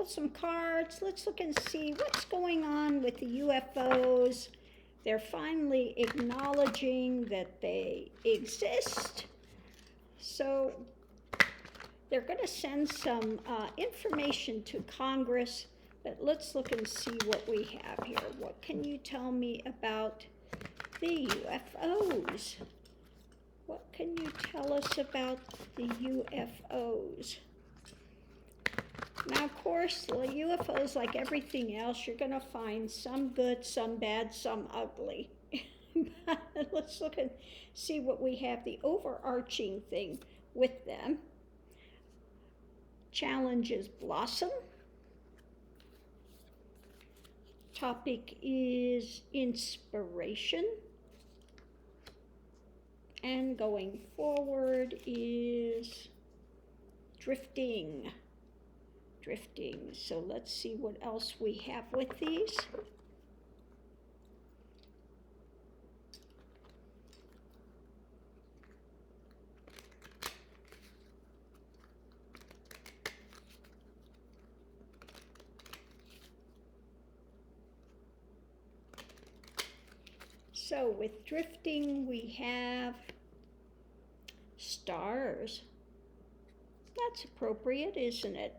pull some cards. Let's look and see what's going on with the UFOs. They're finally acknowledging that they exist. So they're going to send some information to Congress, but let's look and see what we have here. What can you tell me about the UFOs? What can you tell us about the UFOs? Now, of course, the UFOs, like everything else, you're going to find some good, some bad, some ugly. But let's look and see what we have, the overarching thing with them. Challenges blossom. Topic is inspiration. And going forward is drifting. So let's see what else we have with these. So with drifting, we have stars. That's appropriate, isn't it?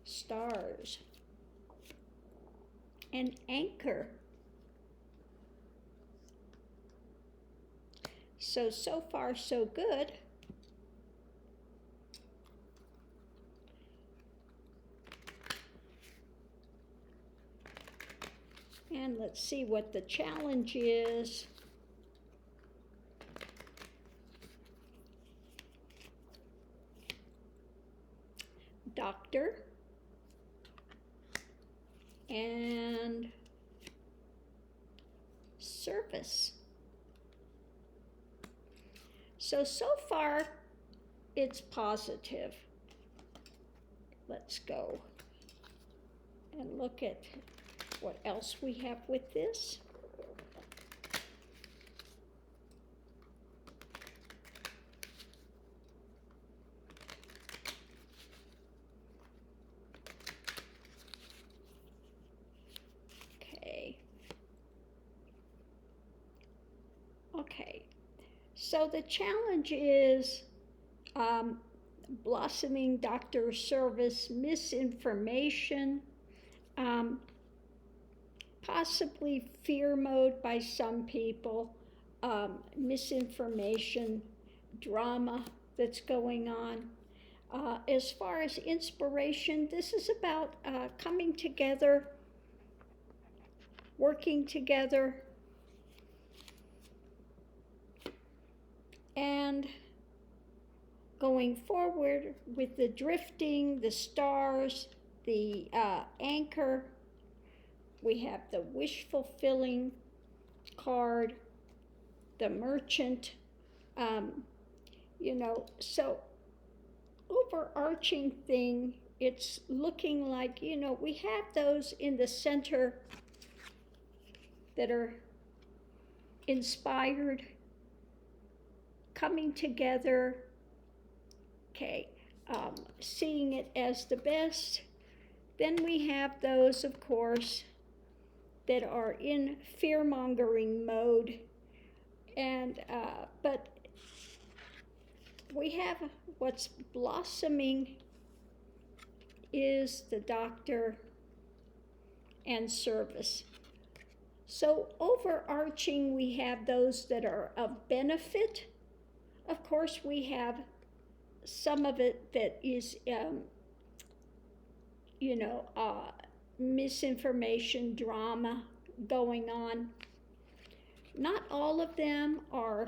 Stars. And anchor. So far, so good. And let's see what the challenge is. Doctor. And service. So far, it's positive. Let's go and look at what else we have with this. Okay. So the challenge is blossoming doctor service, misinformation, possibly fear mode by some people, misinformation, drama that's going on. As far as inspiration, this is about coming together, working together, and going forward with the drifting, the stars, the anchor. We have the wish fulfilling card, the merchant, so overarching thing, it's looking like, we have those in the center that are inspired, coming together, seeing it as the best. Then we have those, of course, that are in fear-mongering mode, and but we have what's blossoming is the doctor and service. So overarching, we have those that are of benefit. Of course, we have some of it that is, misinformation, drama going on. Not all of them are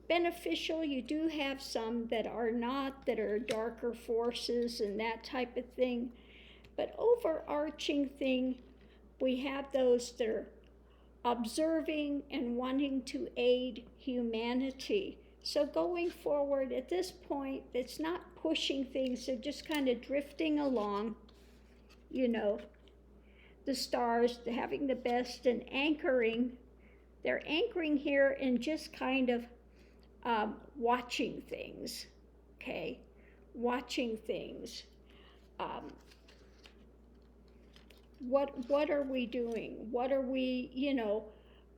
beneficial. You do have some that are not, that are darker forces and that type of thing. But overarching thing, we have those that are observing and wanting to aid humanity. So going forward at this point, it's not pushing things, they're just kind of drifting along, the stars, having the best, and anchoring. They're anchoring here and just kind of watching things, watching things. What are we doing? What are we,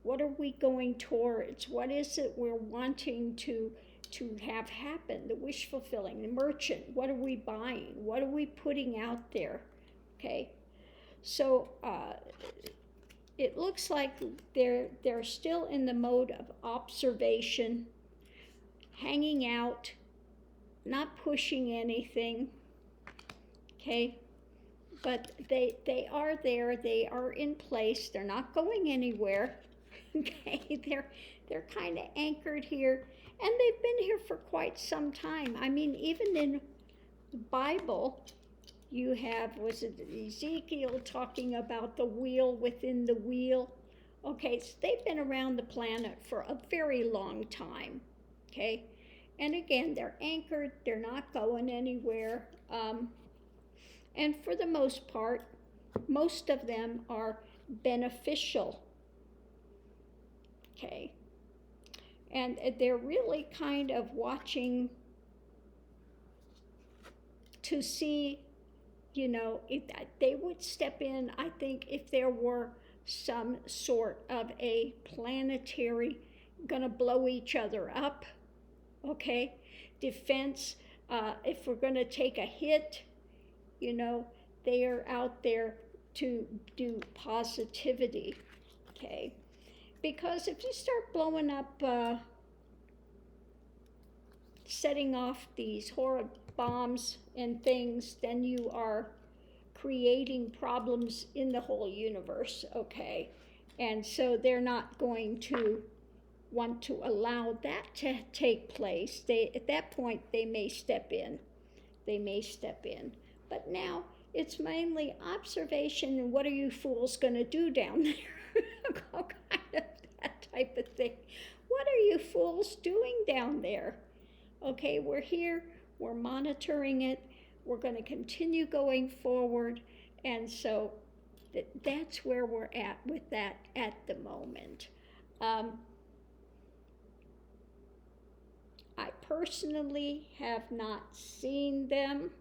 what are we going towards? What is it we're wanting to have happen? The wish fulfilling, the merchant. What are we buying? What are we putting out there? Okay, so it looks like they're still in the mode of observation, hanging out, not pushing anything. Okay, but they are there. They are in place. They're not going anywhere. Okay, they're kind of anchored here, and they've been here for quite some time. I mean, even in the Bible, you have, was it Ezekiel talking about the wheel within the wheel? Okay, so they've been around the planet for a very long time. Okay, and again, they're anchored. They're not going anywhere. And for the most part, most of them are beneficial. Okay, and they're really kind of watching to see, if they would step in, I think, if there were some sort of a planetary gonna blow each other up, okay, defense, if we're gonna take a hit, they are out there to do positivity, okay? Because if you start blowing up, setting off these horrid bombs and things, then you are creating problems in the whole universe, okay? And so they're not going to want to allow that to take place. At that point, they may step in. But now it's mainly observation and what are you fools going to do down there? Kind of that type of thing. What are you fools doing down there? Okay, we're here, we're monitoring it, we're going to continue going forward, and so that's where we're at with that at the moment. I personally have not seen them.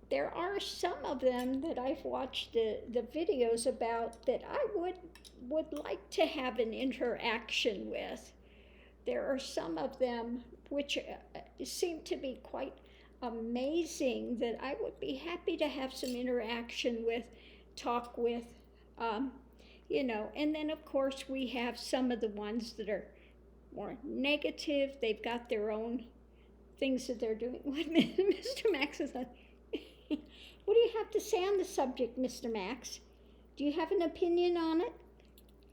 There are some of them that I've watched the videos about that I would like to have an interaction with. There are some of them which seem to be quite amazing that I would be happy to have some interaction with, talk with, and then of course we have some of the ones that are more negative. They've got their own things that they're doing. What Mr. Max is like, what do you have to say on the subject, Mr. Max? Do you have an opinion on it?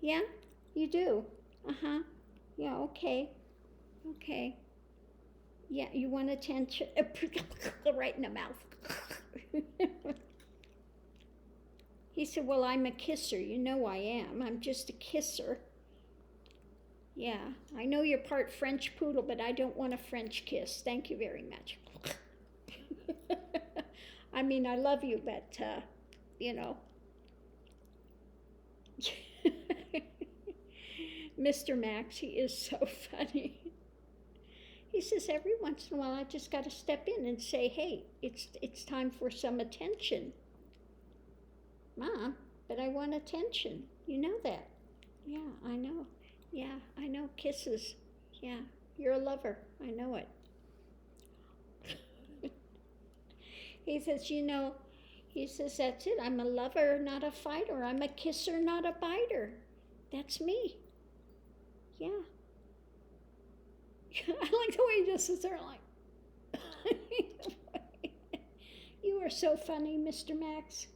Yeah, you do. Uh-huh. Yeah, okay. Okay. Yeah, you want attention? Right in the mouth. He said, well, I'm a kisser. You know I am. I'm just a kisser. Yeah, I know you're part French poodle, but I don't want a French kiss. Thank you very much. I mean, I love you, but, Mr. Max, he is so funny. He says, every once in a while, I just got to step in and say, hey, it's time for some attention. Mom, but I want attention. You know that. Yeah, I know. Yeah, I know. Kisses. Yeah, you're a lover. I know it. He says, that's it. I'm a lover, not a fighter. I'm a kisser, not a biter. That's me. Yeah. I like the way he just sits there like, you are so funny, Mr. Max.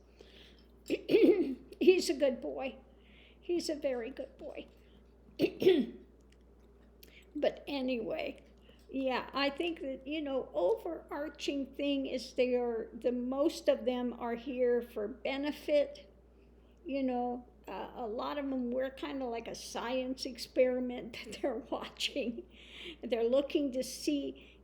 He's a good boy. He's a very good boy. But anyway, yeah, I think that, overarching thing is the most of them are here for benefit. A lot of them, we're kind of like a science experiment that they're watching. They're looking to see,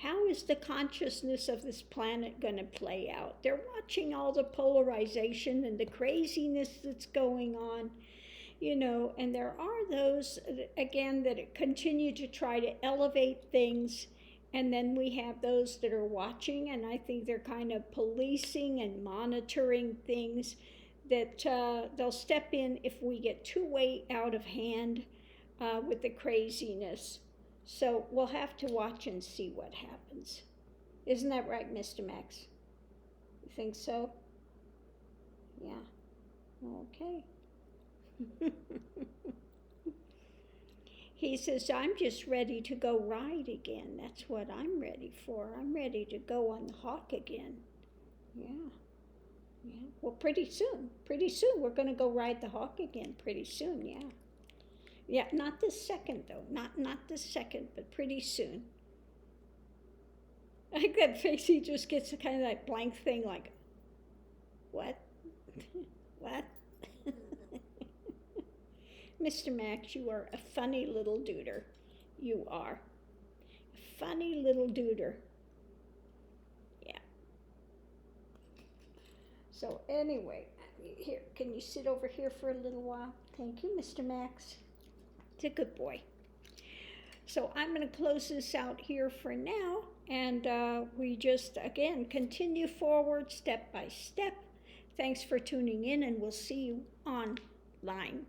how is the consciousnness of this planet going to play out? They're watching all the polarization and the craziness that's going on, and there are those, again, that continue to try to elevate things And then we have those that are watching, and I think they're kind of policing and monitoring things that they'll step in if we get too way out of hand with the craziness. So we'll have to watch and see what happens. Isn't that right, Mr. Max? You think so? Yeah. Okay. He says, I'm just ready to go ride again. That's what I'm ready for. I'm ready to go on the hawk again. Yeah. Yeah. Well, pretty soon. Pretty soon we're going to go ride the hawk again. Pretty soon, yeah. Yeah, not this second though. Not this second, but pretty soon. I think that face, he just gets a kind of that blank thing like, what? What? Mr. Max, you are a funny little duder. You are. A funny little duder. Yeah. So anyway, here, can you sit over here for a little while? Thank you, Mr. Max. It's a good boy. So I'm going to close this out here for now, and we just, again, continue forward step by step. Thanks for tuning in, and we'll see you online.